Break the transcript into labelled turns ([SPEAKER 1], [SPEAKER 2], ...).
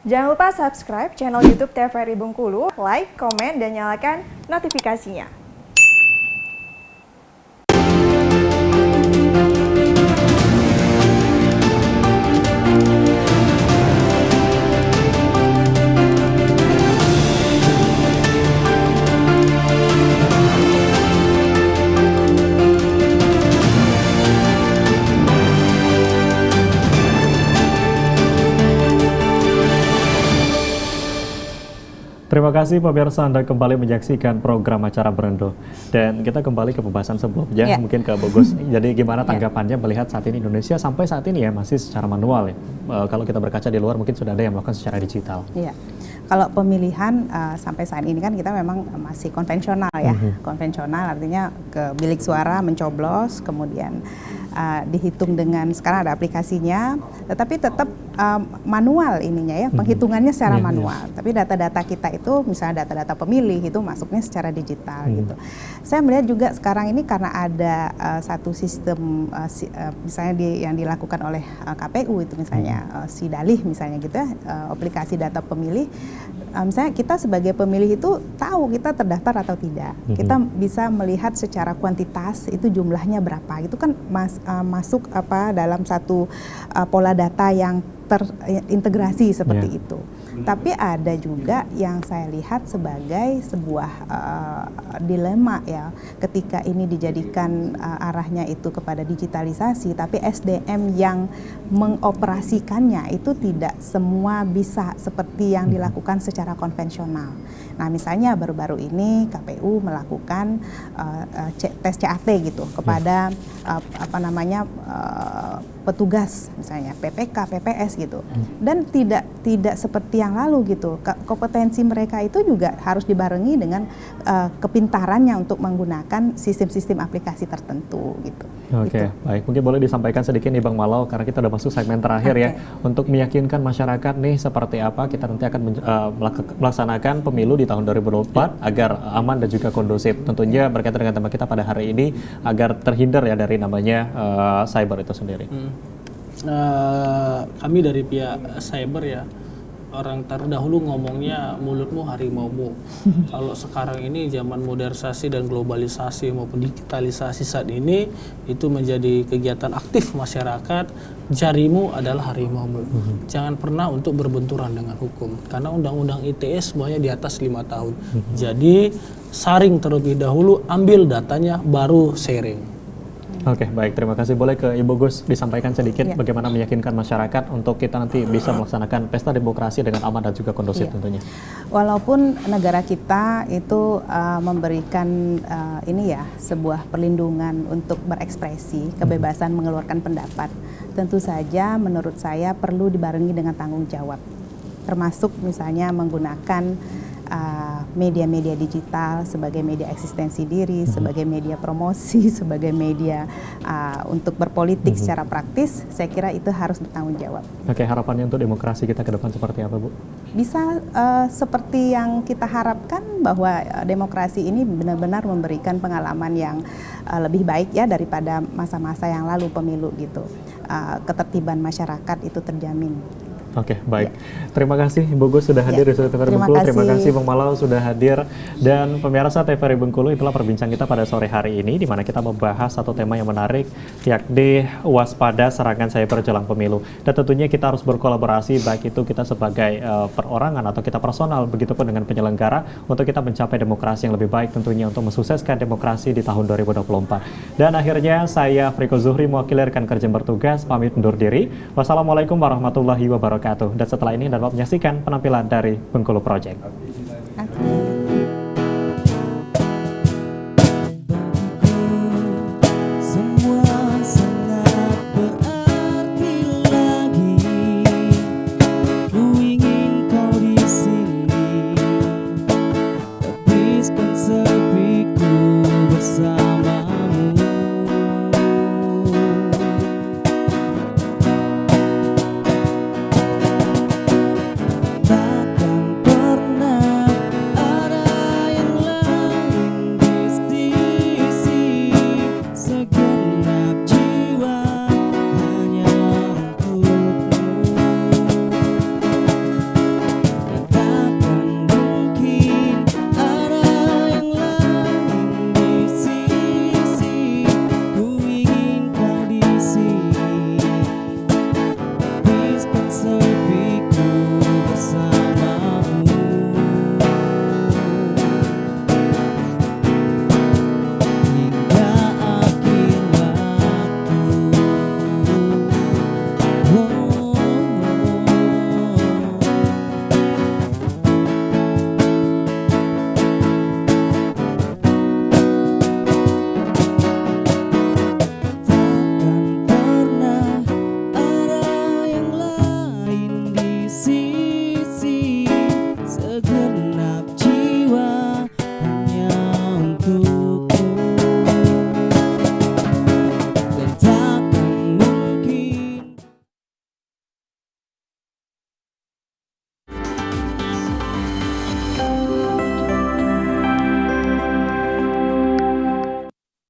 [SPEAKER 1] Jangan lupa subscribe channel YouTube TVRI Bengkulu, like, komen, dan nyalakan notifikasinya.
[SPEAKER 2] Terima kasih pemirsa, Anda kembali menyaksikan program Acara Berendo. Dan kita kembali ke pembahasan sebelumnya, mungkin ke Bogus. Jadi gimana tanggapannya melihat saat ini Indonesia sampai saat ini ya masih secara manual ya. Kalau kita berkaca di luar mungkin sudah ada yang melakukan secara digital.
[SPEAKER 3] Iya. Kalau pemilihan sampai saat ini kan kita memang masih konvensional ya. Konvensional artinya ke bilik suara mencoblos, kemudian dihitung dengan sekarang ada aplikasinya, tetapi tetap manual ininya ya, penghitungannya secara manual. Tapi data-data kita itu, misalnya data-data pemilih itu masuknya secara digital gitu. Saya melihat juga sekarang ini karena ada satu sistem misalnya yang dilakukan oleh KPU itu misalnya Sidalih misalnya gitu ya, aplikasi data pemilih. Misalnya kita sebagai pemilih itu tahu kita terdaftar atau tidak. Kita bisa melihat secara kuantitas itu jumlahnya berapa. Itu kan masuk dalam satu pola data yang terintegrasi seperti itu. Tapi ada juga yang saya lihat sebagai sebuah dilema ya, ketika ini dijadikan arahnya itu kepada digitalisasi, tapi SDM yang mengoperasikannya itu tidak semua bisa seperti yang dilakukan secara konvensional. Nah, misalnya baru-baru ini KPU melakukan tes CAT gitu kepada petugas misalnya PPK, PPS gitu. Dan tidak seperti yang lalu gitu. Kompetensi mereka itu juga harus dibarengi dengan kepintarannya untuk menggunakan sistem-sistem aplikasi tertentu gitu.
[SPEAKER 2] Oke, baik. Mungkin boleh disampaikan sedikit nih Bang Malau, karena kita udah masuk segmen terakhir ya, untuk meyakinkan masyarakat nih seperti apa kita nanti akan melaksanakan pemilu di tahun 2024 agar aman dan juga kondusif. Tentunya berkaitan dengan tema kita pada hari ini agar terhindar ya dari namanya cyber itu sendiri.
[SPEAKER 4] Kami dari pihak cyber ya, orang terdahulu ngomongnya mulutmu harimaumu. Kalau sekarang ini zaman modernisasi dan globalisasi maupun digitalisasi saat ini itu menjadi kegiatan aktif masyarakat, jarimu adalah harimaumu. Jangan pernah untuk berbenturan dengan hukum, karena undang-undang ITE semuanya di atas 5 tahun. Jadi saring terlebih dahulu, ambil datanya baru sharing.
[SPEAKER 2] Oke, baik. Terima kasih. Boleh ke Ibu Gus disampaikan sedikit bagaimana meyakinkan masyarakat untuk kita nanti bisa melaksanakan pesta demokrasi dengan aman dan juga kondusif tentunya.
[SPEAKER 3] Walaupun negara kita itu memberikan sebuah perlindungan untuk berekspresi, kebebasan mengeluarkan pendapat, tentu saja menurut saya perlu dibarengi dengan tanggung jawab. Termasuk misalnya menggunakan media-media digital sebagai media eksistensi diri, sebagai media promosi, sebagai media untuk berpolitik secara praktis, saya kira itu harus bertanggung jawab.
[SPEAKER 2] Oke, harapannya untuk demokrasi kita ke depan seperti apa, Bu?
[SPEAKER 3] Bisa seperti yang kita harapkan, bahwa demokrasi ini benar-benar memberikan pengalaman yang lebih baik ya daripada masa-masa yang lalu pemilu gitu. Ketertiban masyarakat itu terjamin.
[SPEAKER 2] Oke, baik. Terima kasih Ibu Gus sudah hadir di TVRI Bengkulu. Terima kasih Bang Malau sudah hadir. Dan pemirsa TVRI Bengkulu, itulah perbincangan kita pada sore hari ini, di mana kita membahas satu tema yang menarik, yakni waspada serangan cyber jelang pemilu. Dan tentunya kita harus berkolaborasi, baik itu kita sebagai perorangan atau kita personal, begitupun dengan penyelenggara, untuk kita mencapai demokrasi yang lebih baik tentunya untuk mensukseskan demokrasi di tahun 2024. Dan akhirnya saya Friko Zuhri mewakili rekan kerja bertugas pamit undur diri. Wassalamualaikum warahmatullahi wabarakatuh. Dan setelah ini Anda dapat menyaksikan penampilan dari Bengkulu Project.